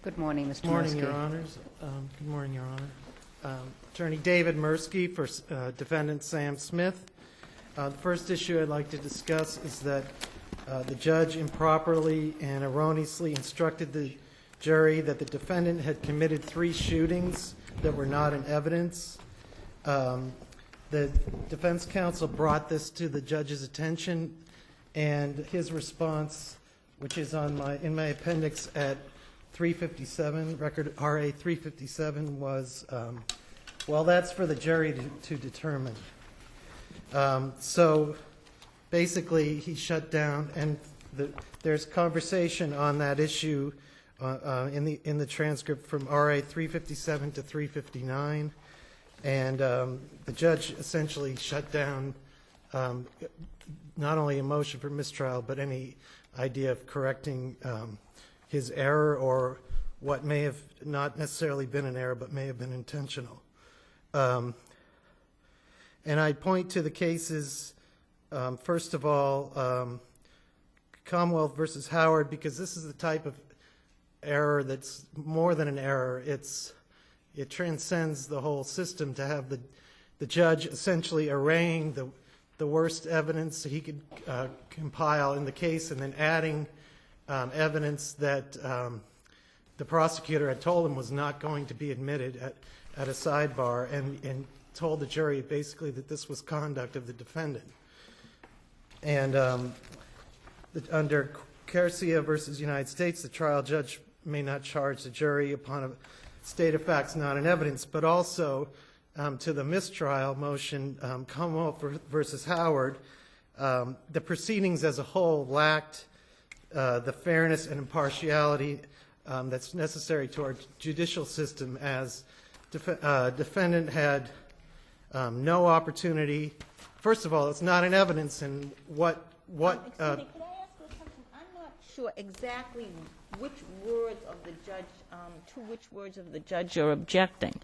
Good morning, Mr. Good morning, Mursky. Your Honors. Good morning, Your Honor. Attorney David Mursky for Defendant Sam Smith. The first issue I'd like to discuss is that the judge improperly and erroneously instructed the jury that the defendant had committed 3 shootings that were not in evidence. The defense counsel brought this to the judge's attention, and his response, which is in my appendix at 357, record RA 357, was, well, that's for the jury to determine. So basically, he shut down, and there's conversation on that issue in the transcript from RA 357 to 359, and the judge essentially shut down not only a motion for mistrial, but any idea of correcting his error, or what may have not necessarily been an error, but may have been intentional. And I point to the cases, first of all, Commonwealth versus Howard, because this is the type of error that's more than an error. It transcends the whole system to have the judge essentially arraying the worst evidence he could compile in the case, and then adding evidence that the prosecutor had told him was not going to be admitted at a sidebar, and told the jury basically that this was conduct of the defendant. And under Garcia versus United States, the trial judge may not charge the jury upon a state of facts not in evidence, but also to the mistrial motion, Commonwealth versus Howard, the proceedings as a whole lacked the fairness and impartiality that's necessary to our judicial system, as defendant had no opportunity. First of all, it's not in evidence, and what Excuse me, could I ask you a question? I'm not sure exactly which words of the judge, to which words of the judge you're objecting.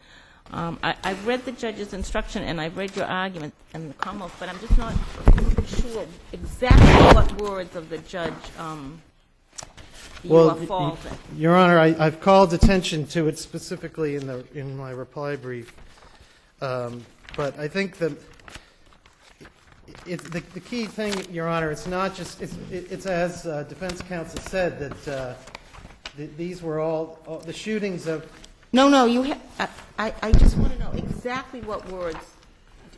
I've read the judge's instruction, and I've read your argument in the Commonwealth, but I'm just not sure exactly what words of the judge you are faulting. Your Honor, I've called attention to it specifically in my reply brief, but I think the key thing, Your Honor, it's not just it's as defense counsel said, that these were all the shootings of. No, I just want to know exactly what words.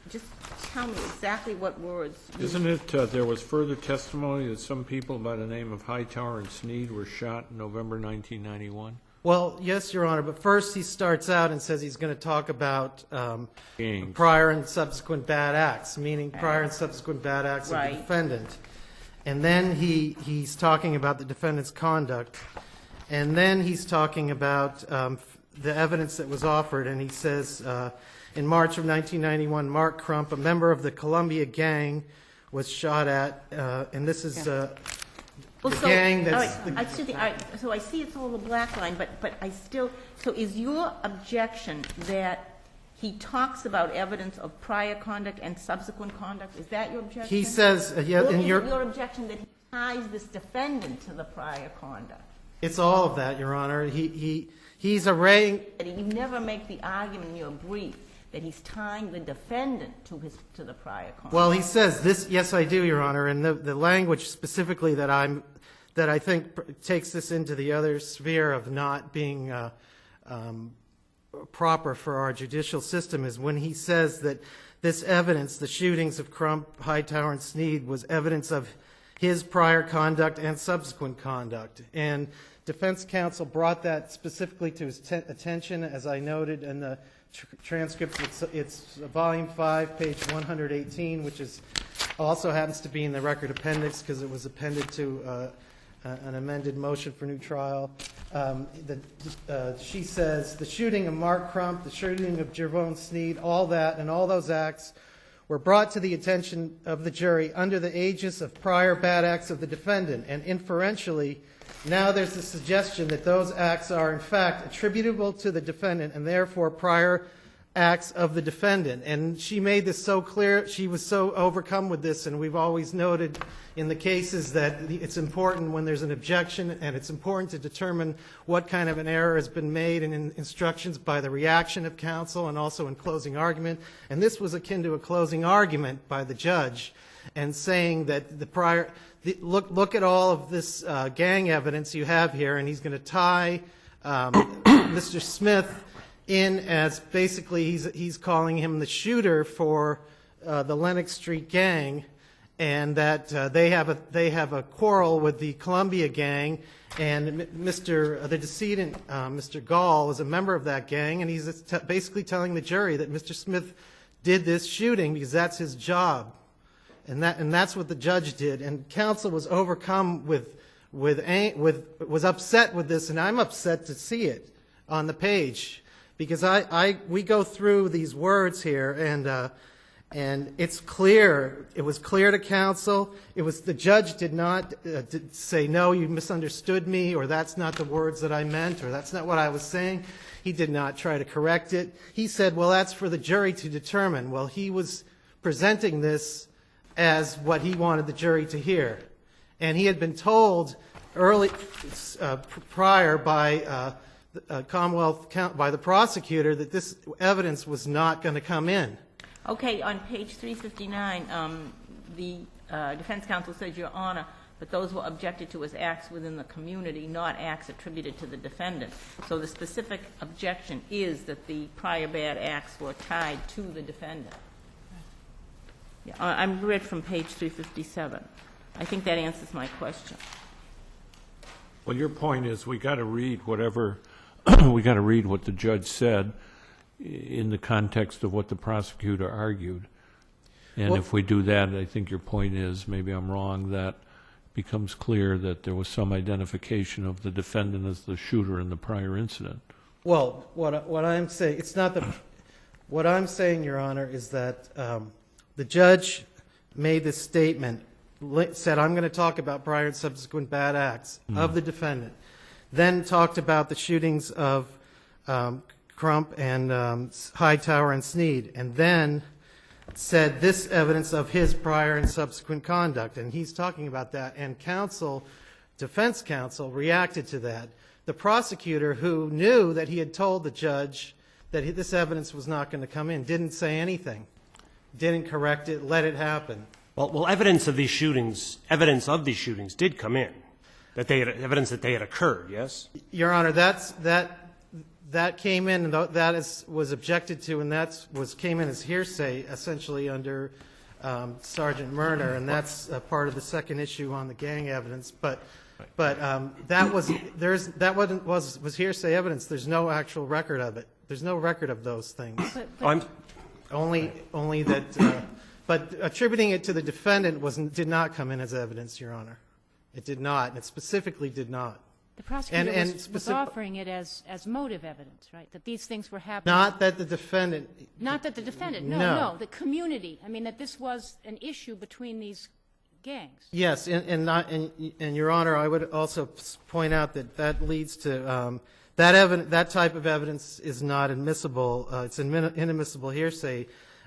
Just tell me exactly what words. Isn't it there was further testimony that some people by the name of Hightower and Sneed were shot in November 1991? Well, yes, Your Honor, but first he starts out and says he's going to talk about Gangs. prior and subsequent bad acts, meaning prior and subsequent bad acts of the defendant. And then he's talking about the defendant's conduct. And then he's talking about the evidence that was offered, and he says, in March of 1991, Mark Crump, a member of the Columbia gang, was shot at, and this is the gang that's... So I see it's all the black line, but I still... So is your objection that he talks about evidence of prior conduct and subsequent conduct? Is that your objection? He says... yeah, or and is your objection that he ties this defendant to the prior conduct? It's all of that, Your Honor. He's arraying... You never make the argument in your brief that he's tying the defendant to the prior conduct. Well, he says this. Yes, I do, Your Honor. And the language specifically that I think takes this into the other sphere of not being proper for our judicial system is when he says that this evidence, the shootings of Crump, Hightower, and Sneed, was evidence of his prior conduct and subsequent conduct. And defense counsel brought that specifically to his attention, as I noted in the transcript. It's volume 5, page 118, which is also happens to be in the record appendix because it was appended to an amended motion for new trial. She says, the shooting of Mark Crump, the shooting of Jervone Sneed, all that and all those acts were brought to the attention of the jury under the aegis of prior bad acts of the defendant. And inferentially, now there's the suggestion that those acts are in fact attributable to the defendant and therefore prior acts of the defendant. And she made this so clear, she was so overcome with this, and we've always noted in the cases that it's important when there's an objection, and it's important to determine what kind of an error has been made in instructions by the reaction of counsel and also in closing argument. And this was akin to a closing argument by the judge, and saying that look at all of this gang evidence you have here, and he's going to tie Mr. Smith in as basically he's calling him the shooter for the Lenox Street gang, and that they have a quarrel with the Columbia gang, and the decedent, Mr. Gall, is a member of that gang, and he's basically telling the jury that Mr. Smith did this shooting because that's his job, and that's what the judge did. And counsel was overcome was upset with this, and I'm upset to see it on the page, because we go through these words here, and it's clear. It was clear to counsel. The judge did not say, no, you misunderstood me, or that's not the words that I meant, or that's not what I was saying. He did not try to correct it. He said, well, that's for the jury to determine. Well, he was presenting this as what he wanted the jury to hear. And he had been told prior by Commonwealth, by the prosecutor, that this evidence was not going to come in. Okay, on page 359, the defense counsel says, Your Honor, but those were objected to as acts within the community, not acts attributed to the defendant. So the specific objection is that the prior bad acts were tied to the defendant. Yeah, I'm read from page 357. I think that answers my question. Well, your point is we got to read whatever we got to read what the judge said in the context of what the prosecutor argued. And if we do that, I think your point is, maybe I'm wrong, that becomes clear that there was some identification of the defendant as the shooter in the prior incident. Well, what I'm saying, what I'm saying, Your Honor, is that the judge made this statement, said, I'm going to talk about prior and subsequent bad acts of the defendant, then talked about the shootings of Crump and Hightower and Sneed, and then said this evidence of his prior and subsequent conduct. And he's talking about that. And defense counsel reacted to that. The prosecutor, who knew that he had told the judge that this evidence was not going to come in, didn't say anything, didn't correct it, let it happen. Well, evidence of these shootings did come in, evidence that they had occurred, yes? Your Honor, that came in, and that was objected to, and came in as hearsay, essentially under Sergeant Murner, and that's part of the second issue on the gang evidence. But that was hearsay evidence. There's no actual record of it. There's no record of those things. Only that. But attributing it to the defendant did not come in as evidence, Your Honor. It did not, and it specifically did not. The prosecutor was offering it as motive evidence, right? That these things were happening. Not that the defendant. Not that the defendant. No. The community. I mean, that this was an issue between these gangs. Yes, and Your Honor, I would also point out that leads to that type of evidence is not admissible. It's inadmissible hearsay.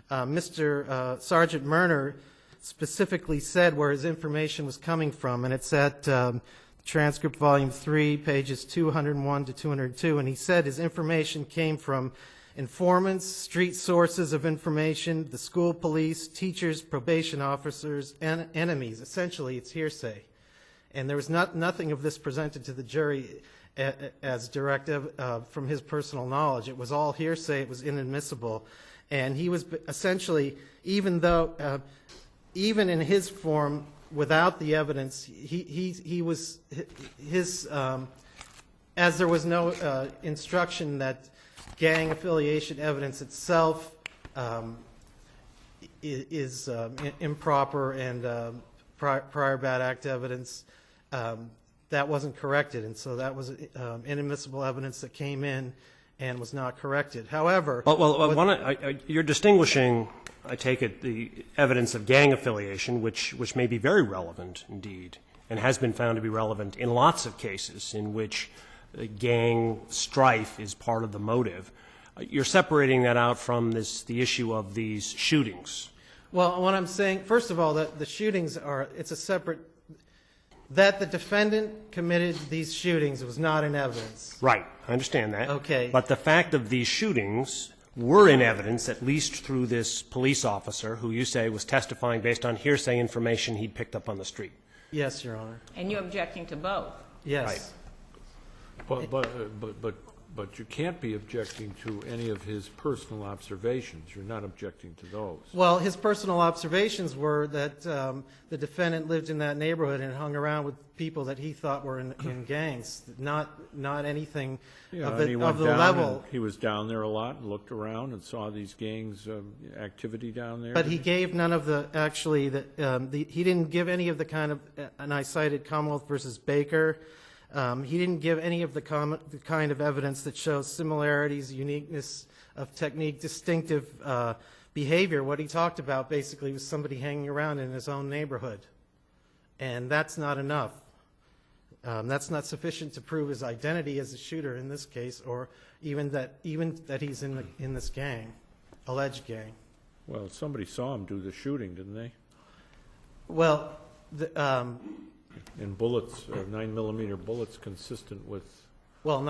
Mr. Sergeant Murner specifically said where his information was coming from, and it's at transcript volume 3, pages 201 to 202, and he said his information came from informants, street sources of information, the school police, teachers, probation officers, and enemies. Essentially, it's hearsay. And there was nothing of this presented to the jury as directive from his personal knowledge. It was all hearsay. It was inadmissible. And he was essentially, even in his form, without the evidence, he was as there was no instruction that gang affiliation evidence itself is improper and prior bad act evidence, that wasn't corrected, and so that was inadmissible evidence that came in and was not corrected. However, you're distinguishing, I take it, the evidence of gang affiliation, which may be very relevant indeed, and has been found to be relevant in lots of cases in which gang strife is part of the motive. You're separating that out from the issue of these shootings. Well, what I'm saying, first of all, that the shootings it's a separate, that the defendant committed these shootings was not in evidence. Right, I understand that. Okay. But the fact of these shootings were in evidence, at least through this police officer who you say was testifying based on hearsay information he'd picked up on the street. Yes, Your Honor. And you're objecting to both? Yes. But you can't be objecting to any of his personal observations. You're not objecting to those. Well, his personal observations were that the defendant lived in that neighborhood and hung around with people that he thought were in gangs, not anything Yeah, of and he went the down level. and he was down there a lot and looked around and saw these gangs activity down there. But he gave none of the, actually, he didn't give any of the kind of, and I cited Commonwealth versus Baker. He didn't give any of the kind of evidence that shows similarities, uniqueness of technique, distinctive behavior. What he talked about basically was somebody hanging around in his own neighborhood. And that's not enough. That's not sufficient to prove his identity as a shooter in this case, or even that he's in this gang, alleged gang. Well, somebody saw him do the shooting, didn't they? Well, And bullets, 9mm bullets consistent with... well,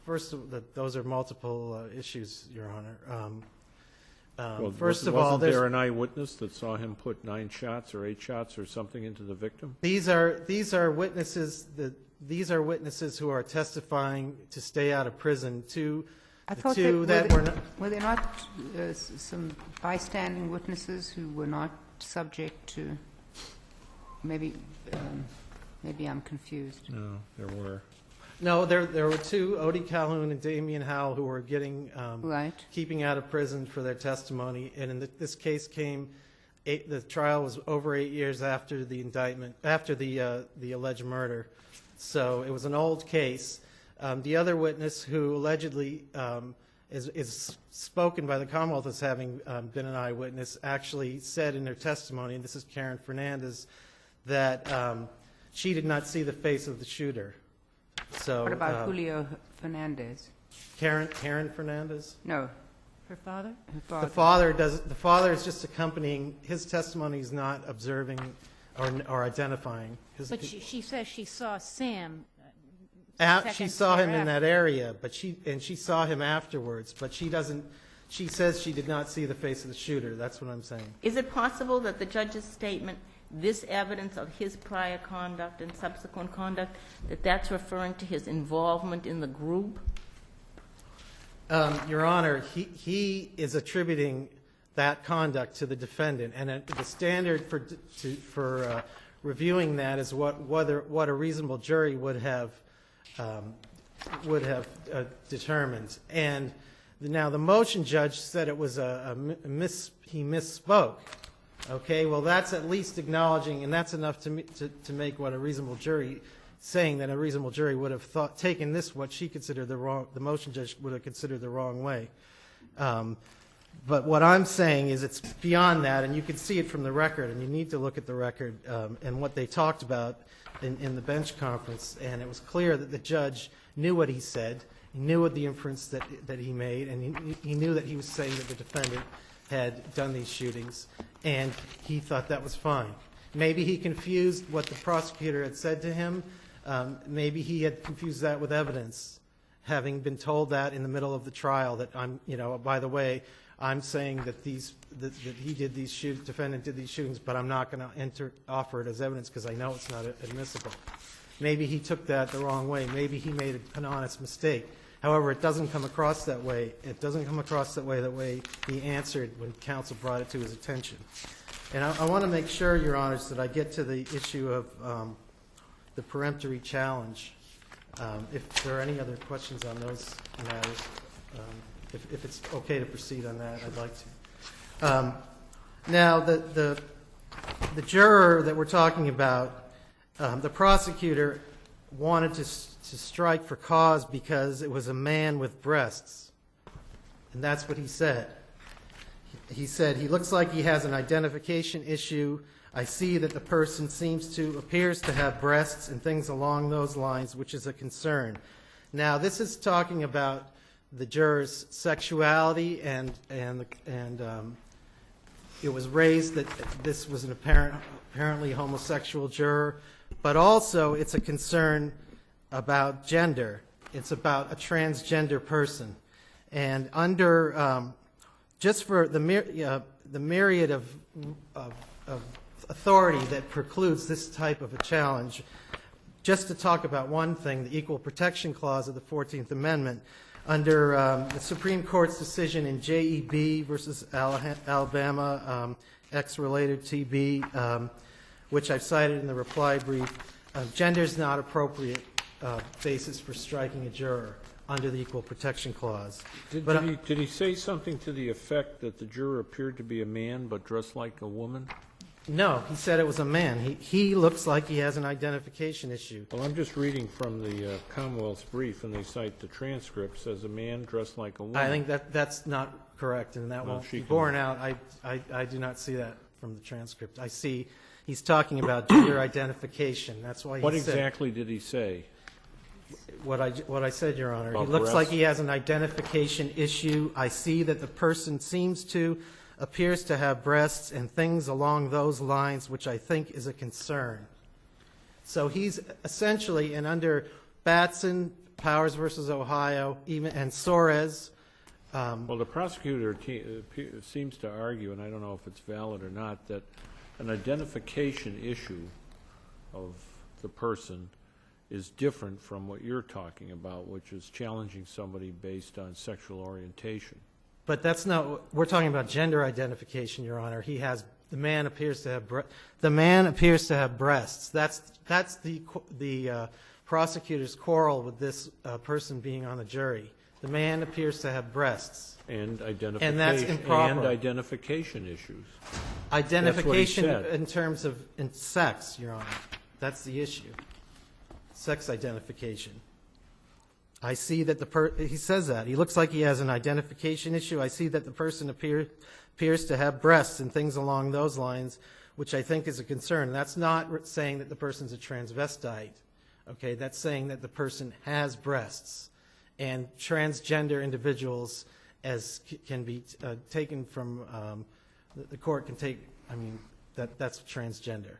first, those are multiple issues, Your Honor. Well, First of all, wasn't there an eyewitness that saw him put 9 shots or 8 shots or something into the victim? these are witnesses who are testifying to stay out of prison. I thought were there not some bystanding witnesses who were not subject to, maybe I'm confused. No, there were. No, there were 2, Odie Calhoun and Damian Howell, who were getting Right. keeping out of prison for their testimony. And in this case the trial was over 8 years after the indictment, after the alleged murder. So it was an old case. The other witness, who allegedly is spoken by the Commonwealth as having been an eyewitness, actually said in her testimony, and this is Karen Fernandez, that she did not see the face of the shooter. So, What about Julio Fernandez? Karen Fernandez? No. Her father? Her The father is just accompanying. His testimony is not observing or identifying. But she says she saw Sam. She seconds saw him in thereafter. that area, but she saw him afterwards. But she doesn't. She says she did not see the face of the shooter. That's what I'm saying. Is it possible that the judge's statement, this evidence of his prior conduct and subsequent conduct, that's referring to his involvement in the group? Your Honor, he is attributing that conduct to the defendant, and the standard for reviewing that is what a reasonable jury would have determined. And now the motion judge said it was he misspoke. Okay, well that's at least acknowledging, and that's enough to make what a reasonable jury, saying that a reasonable jury would have taken this, what she considered the motion judge would have considered the wrong way. But what I'm saying is it's beyond that, and you can see it from the record, and you need to look at the record and what they talked about in the bench conference, and it was clear that the judge knew what he said, he knew what the inference that he made, and he knew that he was saying that the defendant had done these shootings, and he thought that was fine. Maybe he confused what the prosecutor had said to him. Maybe he had confused that with evidence, having been told that in the middle of the trial, that by the way, I'm saying that defendant did these shootings, but I'm not going to offer it as evidence because I know it's not admissible. Maybe he took that the wrong way. Maybe he made an honest mistake. However, it doesn't come across that way. It doesn't come across that way he answered when counsel brought it to his attention. And I want to make sure, Your Honors, that I get to the issue of the peremptory challenge. If there are any other questions on those matters, if it's okay to proceed on that, I'd like to. Now, the juror that we're talking about, the prosecutor wanted to strike for cause because it was a man with breasts. And that's what he said. He said, he looks like he has an identification issue. I see that the person appears to have breasts and things along those lines, which is a concern. Now, this is talking about the juror's sexuality, and it was raised that this was an apparently homosexual juror, but also it's a concern about gender. It's about a transgender person. And under, just for the myriad of authority that precludes this type of a challenge, just to talk about one thing, the Equal Protection Clause of the 14th Amendment, under the Supreme Court's decision in JEB versus Alabama, X-related TB, which I've cited in the reply brief, gender is not appropriate basis for striking a juror under the Equal Protection Clause. Did he say something to the effect that the juror appeared to be a man but dressed like a woman? No, he said it was a man. He looks like he has an identification issue. Well, I'm just reading from the Commonwealth's brief, and they cite the transcript, says a man dressed like a woman. I think that's not correct, and that Well, won't she be can- borne out. I do not see that from the transcript. I see he's talking about gender identification. That's why he What said exactly did he say? what I said, Your Honor. He About looks like breasts? he has an identification issue. I see that the person appears to have breasts and things along those lines, which I think is a concern. So he's essentially, and under Batson, Powers versus Ohio, and Soares. Well, the prosecutor seems to argue, and I don't know if it's valid or not, that an identification issue of the person is different from what you're talking about, which is challenging somebody based on sexual orientation. But that's not, we're talking about gender identification, Your Honor. The man appears to have breasts. That's the prosecutor's quarrel with this person being on the jury. The man appears to have breasts. And identification. And that's improper. And identification issues. Identification said. in terms of sex, Your Honor. That's the issue. Sex identification. I see that he says that. He looks like he has an identification issue. I see that the person appears to have breasts and things along those lines, which I think is a concern. That's not saying that the person's a transvestite. Okay, that's saying that the person has breasts. And transgender individuals, as can be taken from, the court can take, I mean, that's transgender.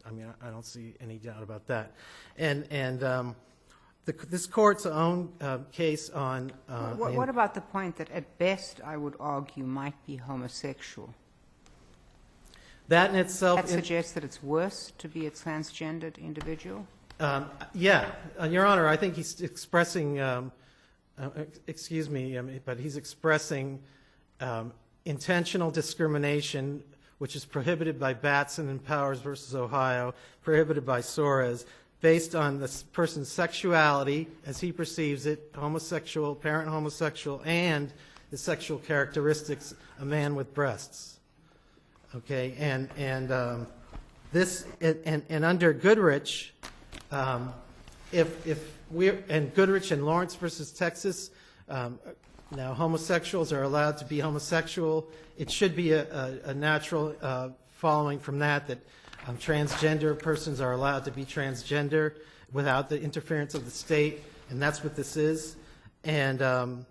I mean, I don't see any doubt about that. And this court's own case on... What about the point that at best I would argue might be homosexual? That in itself... That suggests that it's worse to be a transgendered individual? Yeah. Your Honor, I think he's expressing... excuse me, but he's expressing intentional discrimination, which is prohibited by Batson and Powers versus Ohio, prohibited by Soares, based on this person's sexuality, as he perceives it, homosexual, apparent homosexual, and the sexual characteristics, a man with breasts. Okay, and this, and under Goodrich, if we're, and Goodrich and Lawrence versus Texas, now homosexuals are allowed to be homosexual. It should be a natural following from that transgender persons are allowed to be transgender without the interference of the state, and that's what this is. And and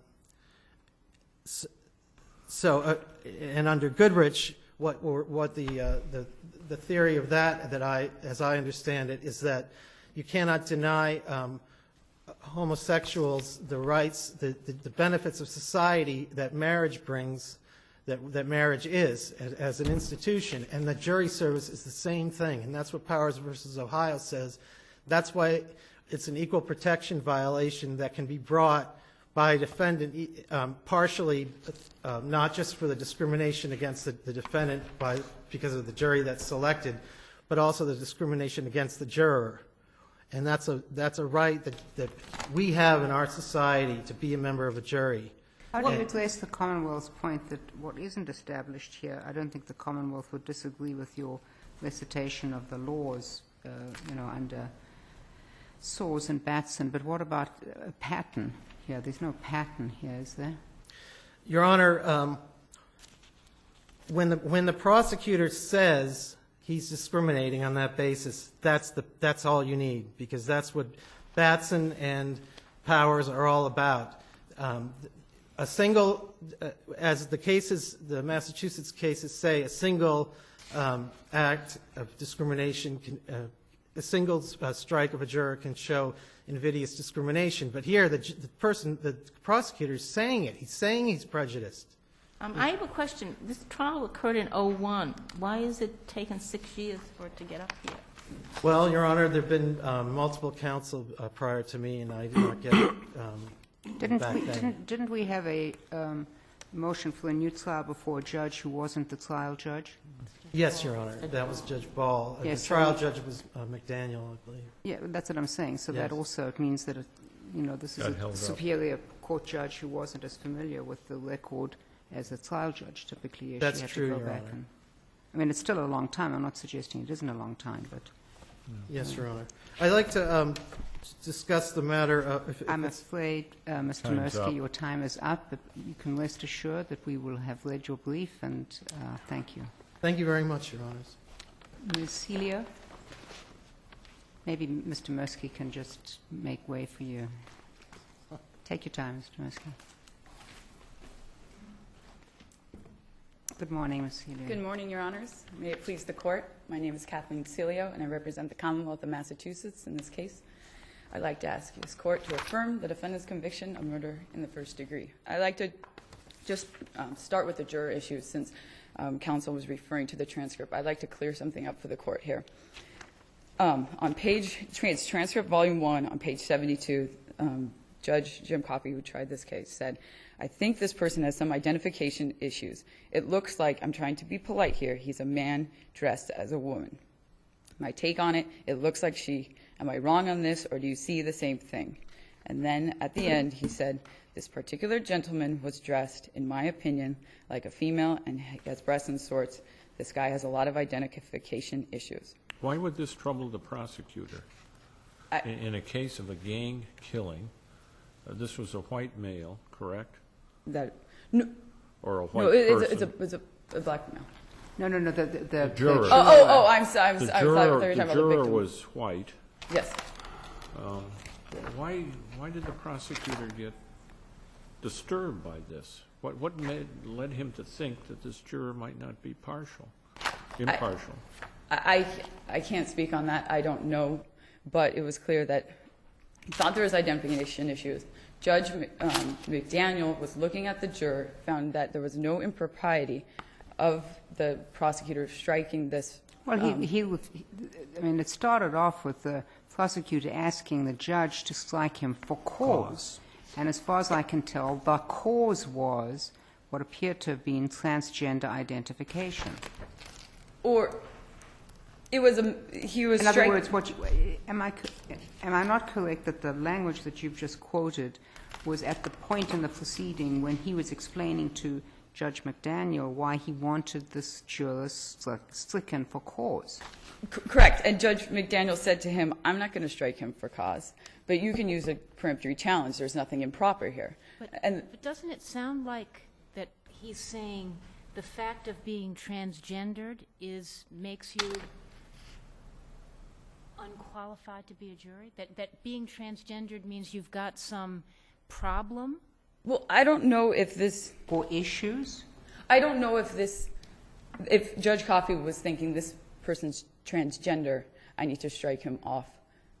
under Goodrich, what the theory of that as I understand it, is that you cannot deny homosexuals the rights, the benefits of society that marriage brings. That marriage is as an institution, and the jury service is the same thing, and that's what Powers versus Ohio says. That's why it's an equal protection violation that can be brought by a defendant, partially not just for the discrimination against the defendant because of the jury that's selected, but also the discrimination against the juror. And that's a right that we have in our society to be a member of a jury. How do you address the Commonwealth's point that what isn't established here, I don't think the Commonwealth would disagree with your recitation of the laws, under Soares and Batson, but what about a pattern here? There's no pattern here, is there? Your Honor, when the prosecutor says he's discriminating on that basis, that's all you need, because that's what Batson and Powers are all about. a single, as the Massachusetts cases say, a single act of discrimination, a single strike of a juror can show invidious discrimination. But here, the prosecutor is saying it. He's saying he's prejudiced. I have a question. This trial occurred in '01. Why is it taken 6 years for it to get up here? Well, Your Honor, there have been multiple counsel prior to me, and I did not get back then. Didn't we have a motion for a new trial before a judge who wasn't the trial judge? Yes, Your Honor. That was Judge Ball. Yes, The trial judge was McDaniel, I believe. Yeah, that's what I'm saying. So that Yes. also means that, this is Got held a up. superior court judge who wasn't as familiar with the record as a trial judge typically is. That's She had true, to go Your back Honor. and, I mean, it's still a long time. I'm not suggesting it isn't a long time, but Yes, Your Honor. I'd like to discuss the matter of... if I'm it's- afraid, Mr. Time's Mirsky, up. your time is up, but you can rest assured that we will have read your brief, and thank you. Thank you very much, Your Honors. Ms. Celio? Maybe Mr. Mirsky can just make way for you. Take your time, Mr. Mirsky. Good morning, Ms. Celio. Good morning, Your Honors. May it please the Court, my name is Kathleen Celio, and I represent the Commonwealth of Massachusetts in this case. I'd like to ask this Court to affirm the defendant's conviction of murder in the first degree. I'd like to just start with the juror issue since counsel was referring to the transcript. I'd like to clear something up for the Court here. On it's transcript volume 1 on page 72, Judge Jim Coffey, who tried this case, said, "I think this person has some identification issues. It looks like, I'm trying to be polite here, he's a man dressed as a woman. My take on it, it looks like she. Am I wrong on this, or do you see the same thing?" And then at the end, he said, "This particular gentleman was dressed, in my opinion, like a female and he has breasts and sorts. This guy has a lot of identification issues." Why would this trouble the prosecutor? In a case of a gang killing, this was a white male, correct? That no, Or a white no, person? it's a black male. No, the juror. I'm sorry. The I thought you were talking juror about the victim. was white. Yes. Why did the prosecutor get disturbed by this? What led him to think that this juror might not be impartial? I can't speak on that. I don't know, but it was clear that he thought there was identification issues. Judge McDaniel was looking at the juror, found that there was no impropriety of the prosecutor striking this. Well, it started off with the prosecutor asking the judge to strike him for cause. And as far as I can tell, the cause was what appeared to have been transgender identification. Or it was he was In other striking. words, am I not correct that the language that you've just quoted was at the point in the proceeding when he was explaining to Judge McDaniel why he wanted this juror stricken for cause? Correct. And Judge McDaniel said to him, "I'm not going to strike him for cause, but you can use a peremptory challenge. There's nothing improper here." But doesn't it sound like that he's saying the fact of being transgendered makes you unqualified to be a jury? That being transgendered means you've got some problem? Well, I don't know if this. Or issues? I don't know if Judge Coffey was thinking this person's transgender, I need to strike him off.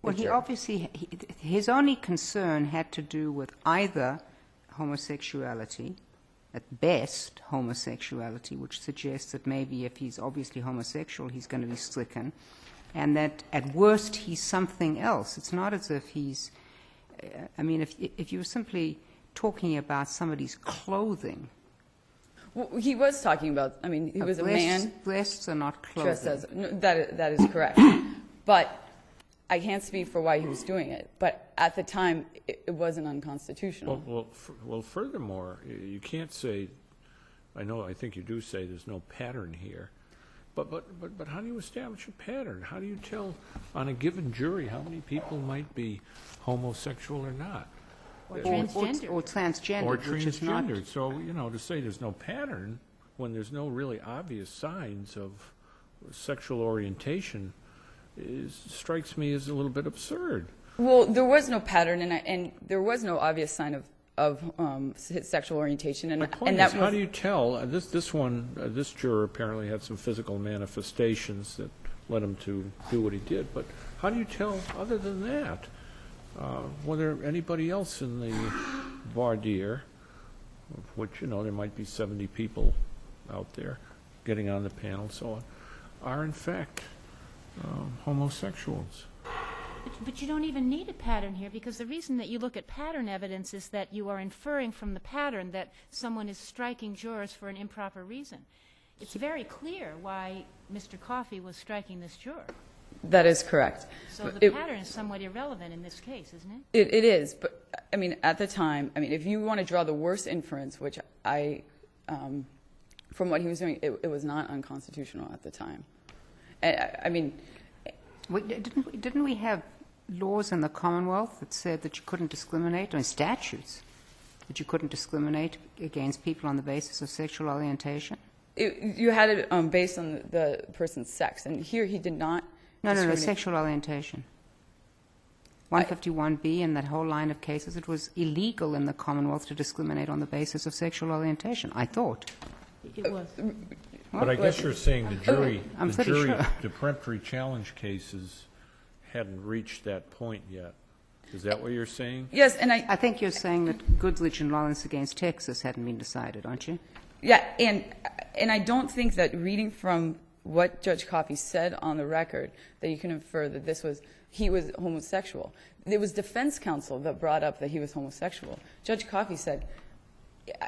Well, he obviously, his only concern had to do with either homosexuality, at best homosexuality, which suggests that maybe if he's obviously homosexual, he's going to be stricken, and that at worst he's something else. It's not as if he's, if you were simply talking about somebody's clothing. Well, he was talking about, he was a man Breasts are not clothing. dressed as, no, that is correct. But I can't speak for why he was doing it. But at the time, it wasn't unconstitutional. Well, furthermore, you can't say, I think you do say there's no pattern here, but how do you establish a pattern? How do you tell on a given jury how many people might be homosexual or not? Or transgender? Or transgender, Or which is not. transgendered. So, to say there's no pattern when there's no really obvious signs of sexual orientation strikes me as a little bit absurd. Well, there was no pattern, and there was no obvious sign of his sexual orientation. My point is, how do you tell, this juror apparently had some physical manifestations that led him to do what he did, but how do you tell, other than that, whether anybody else in the voir dire, of which, there might be 70 people out there getting on the panel, so on, are in fact homosexuals? But you don't even need a pattern here, because the reason that you look at pattern evidence is that you are inferring from the pattern that someone is striking jurors for an improper reason. It's very clear why Mr. Coffey was striking this juror. That is correct. So the pattern is somewhat irrelevant in this case, isn't it? It is, but, I mean, at the time, I mean, if you want to draw the worst inference, which from what he was doing, it was not unconstitutional at the time. I mean... Didn't we have laws in the Commonwealth that said that you couldn't discriminate, or statutes that you couldn't discriminate against people on the basis of sexual orientation? You had it based on the person's sex, and here he did not. No, sexual orientation. 151B and that whole line of cases, it was illegal in the Commonwealth to discriminate on the basis of sexual orientation, I thought. It was. But I guess you're saying the jury, sure. the peremptory challenge cases hadn't reached that point yet. Is that what you're saying? Yes, and I think you're saying that Goodrich and Lawrence against Texas hadn't been decided, aren't you? Yeah, and I don't think that reading from what Judge Coffey said on the record that you can infer that he was homosexual. It was defense counsel that brought up that he was homosexual. Judge Coffey said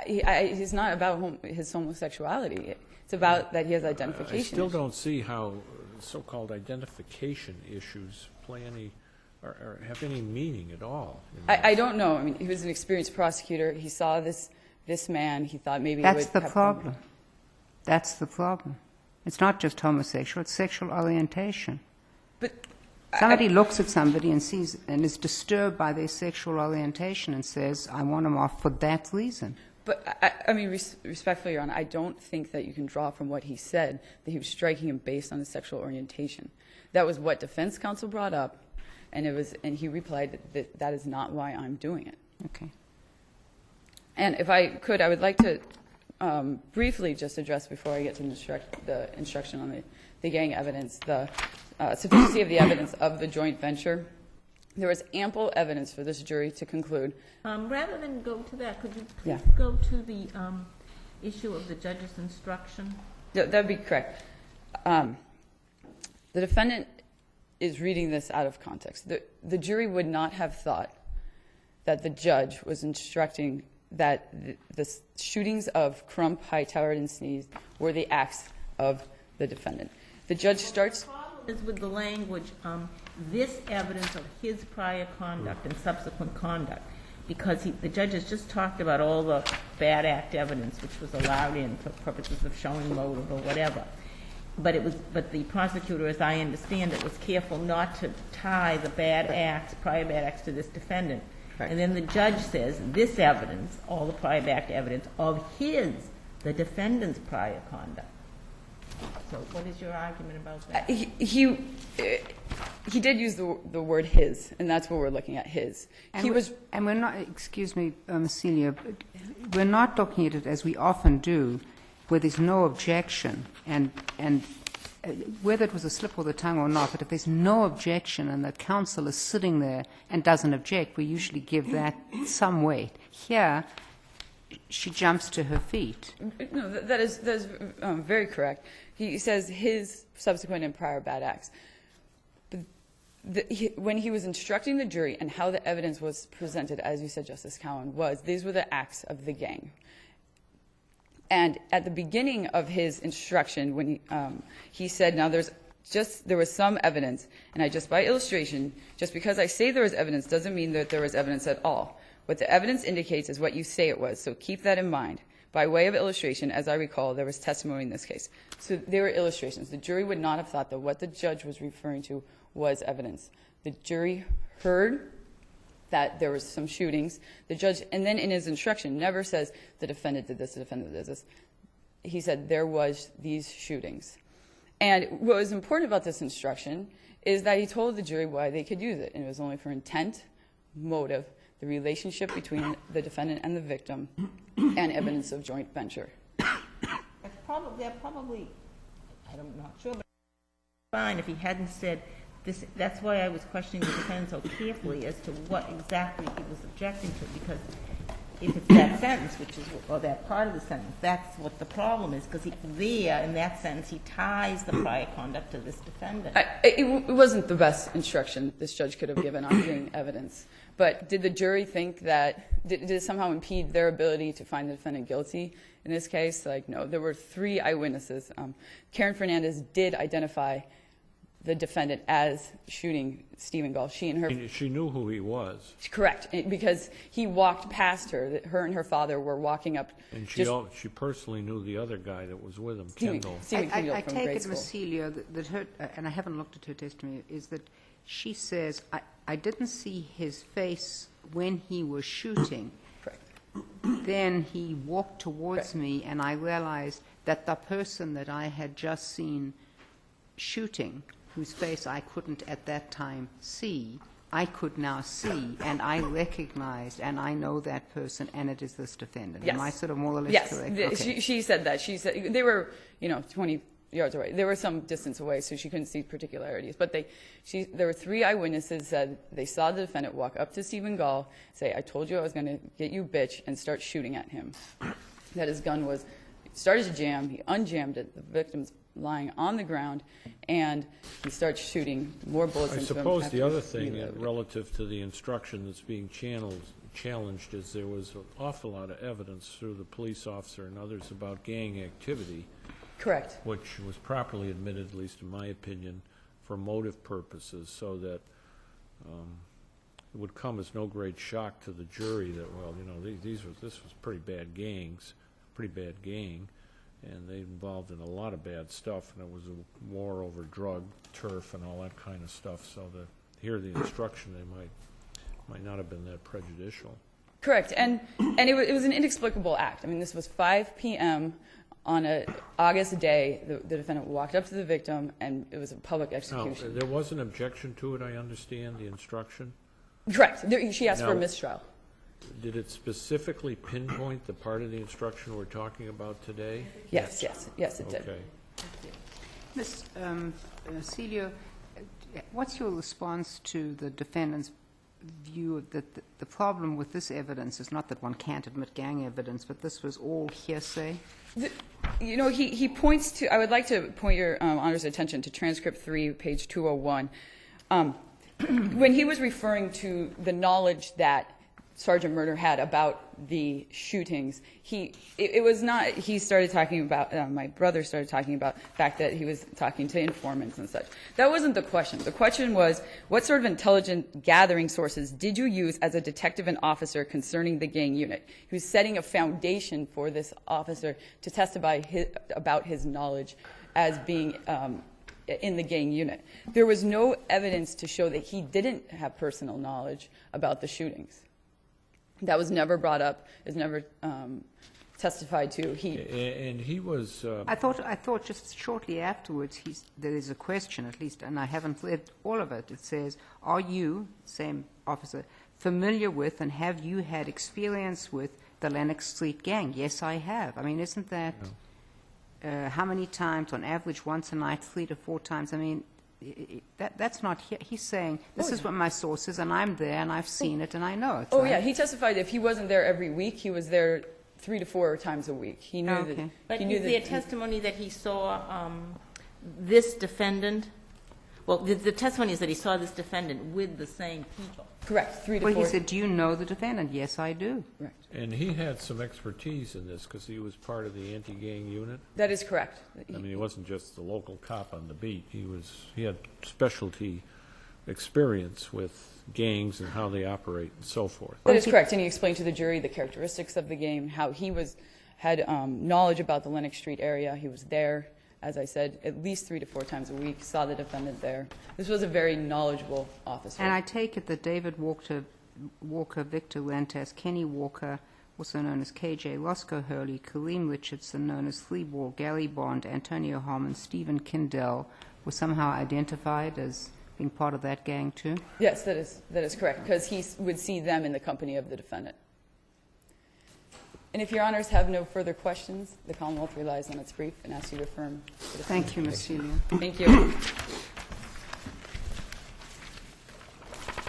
he's not about his homosexuality. It's about that he has identification. I still don't see how so-called identification issues play any or have any meaning at all. I don't know. I mean, he was an experienced prosecutor. He saw this man. He thought maybe that's the problem. That's the problem. It's not just homosexual; it's sexual orientation. But somebody looks at somebody and sees and is disturbed by their sexual orientation and says, "I want them off for that reason." But, I mean, respectfully, Your Honor, I don't think that you can draw from what he said that he was striking him based on his sexual orientation. That was what defense counsel brought up, and he replied that that is not why I'm doing it. Okay. And if I could, I would like to briefly just address, before I get to the instruction on the gang evidence, the sufficiency of the evidence of the joint venture. There was ample evidence for this jury to conclude. Rather than go to that, could you please Yeah. go to the issue of the judge's instruction? That would be correct. The defendant is reading this out of context. The jury would not have thought that the judge was instructing that the shootings of Crump, Hightower, and Sneeze were the acts of the defendant. The judge starts... The problem is with the language, this evidence of his prior conduct and subsequent conduct, because the judge has just talked about all the bad act evidence which was allowed in for purposes of showing motive or whatever. But the prosecutor, as I understand it, was careful not to tie the bad acts, prior bad acts, to this defendant. Right. And then the judge says this evidence, all the prior bad evidence of the defendant's prior conduct. So what is your argument about that? He did use the word his, and that's what we're looking at, his. And we're not, excuse me, Celia, we're not looking at it as we often do, where there's no objection, and whether it was a slip of the tongue or not, but if there's no objection and the counsel is sitting there and doesn't object, we usually give that some weight. Here, she jumps to her feet. No, that is very correct. He says his subsequent and prior bad acts. But when he was instructing the jury and how the evidence was presented, as you said, Justice Cowan, these were the acts of the gang. And at the beginning of his instruction, when he said, now there was some evidence, and by illustration, just because I say there was evidence doesn't mean that there was evidence at all. What the evidence indicates is what you say it was, so keep that in mind. By way of illustration, as I recall, there was testimony in this case. So there were illustrations. The jury would not have thought that what the judge was referring to was evidence. The jury heard that there was some shootings. The judge, and then in his instruction, never says the defendant did this, the defendant did this. He said there was these shootings. And what was important about this instruction is that he told the jury why they could use it, and it was only for intent, motive, the relationship between the defendant and the victim, and evidence of joint venture. They're probably, I'm not sure, but fine if he hadn't said this. That's why I was questioning the defendant so carefully as to what exactly he was objecting to, because if it's that sentence, which is, or that part of the sentence, that's what the problem is, because there, in that sentence, he ties the prior conduct to this defendant. It wasn't the best instruction this judge could have given on viewing evidence. But did the jury think that, did it somehow impede their ability to find the defendant guilty in this case? Like, no, there were 3 eyewitnesses. Karen Fernandez did identify the defendant as shooting Stephen Gall. She knew who he was. Correct, because he walked past her. Her and her father were walking up. And she personally knew the other guy that was with him, Kendall. I take it, Ms. Celio, that her, and I haven't looked at her testimony, is that she says, I didn't see his face when he was shooting. Correct. Then he walked towards me, and I realized that the person that I had just seen shooting, whose face I couldn't at that time see, I could now see, and I recognized, and I know that person, and it is this defendant. Yes. Am I sort of more or less yes. correct? Okay. She said that. She said they were, 20 yards away. They were some distance away, so she couldn't see particularities. But there were 3 eyewitnesses said they saw the defendant walk up to Stephen Gall, say, "I told you I was going to get you, bitch," and start shooting at him. That his gun was started to jam. He unjammed it. The victim's lying on the ground, and he starts shooting more bullets into him. I suppose the other thing relative to the instruction that's being challenged is there was an awful lot of evidence through the police officer and others about gang activity. Correct. Which was properly admitted, at least in my opinion, for motive purposes, so that it would come as no great shock to the jury that, well, this was pretty bad gang, and they involved in a lot of bad stuff, and it was a war over drug, turf, and all that kind of stuff. So to hear the instruction, they might not have been that prejudicial. Correct, and it was an inexplicable act. I mean, this was 5 p.m. on an August day. The defendant walked up to the victim, and it was a public execution. Now, there was an objection to it, I understand, the instruction? Correct. She asked for a mistrial. Did it specifically pinpoint the part of the instruction we're talking about today? Yes, it did. Okay. Ms. Celio, what's your response to the defendant's view that the problem with this evidence is not that one can't admit gang evidence, but this was all hearsay? He points to, I would like to point your Honor's attention to transcript 3, page 201. When he was referring to the knowledge that Sergeant Murder had about the shootings, he started talking about, my brother started talking about the fact that he was talking to informants and such. That wasn't the question. The question was, what sort of intelligent gathering sources did you use as a detective and officer concerning the gang unit? He was setting a foundation for this officer to testify about his knowledge as being in the gang unit. There was no evidence to show that he didn't have personal knowledge about the shootings. That was never brought up, is never testified to. And he was... I thought just shortly afterwards, there is a question, at least, and I haven't read all of it. It says, are you, same officer, familiar with and have you had experience with the Lenox Street gang? Yes, I have. I mean, isn't that... how many times, on average, once a night, 3 to 4 times? I mean, that's not here. He's saying, this is what my source is, and I'm there, and I've seen it, and I know it. Oh, right? yeah. He testified that if he wasn't there every week, he was there 3 to 4 times a week. He knew that. But is there testimony that he saw this defendant? Well, the testimony is that he saw this defendant with the same people. Correct. 3 to 4. Well, he said, do you know the defendant? Yes, I do. Correct. And he had some expertise in this because he was part of the anti-gang unit. That is correct. I mean, he wasn't just the local cop on the beat. He had specialty experience with gangs and how they operate and so forth. That is correct. And he explained to the jury the characteristics of the game, how he had knowledge about the Lenox Street area. He was there, as I said, at least 3 to 4 times a week, saw the defendant there. This was a very knowledgeable officer. And I take it that David Walker, Victor Lantas, Kenny Walker, also known as KJ, Roscoe Hurley, Kareem Richardson, known as Fleaball, Gary Bond, Antonio Harmon, Stephen Kindell, were somehow identified as being part of that gang too? Yes, that is correct, because he would see them in the company of the defendant. And if your honors have no further questions, the Commonwealth relies on its brief and asks you to affirm the defendant's Thank you, Ms. conviction. Celia. Thank you.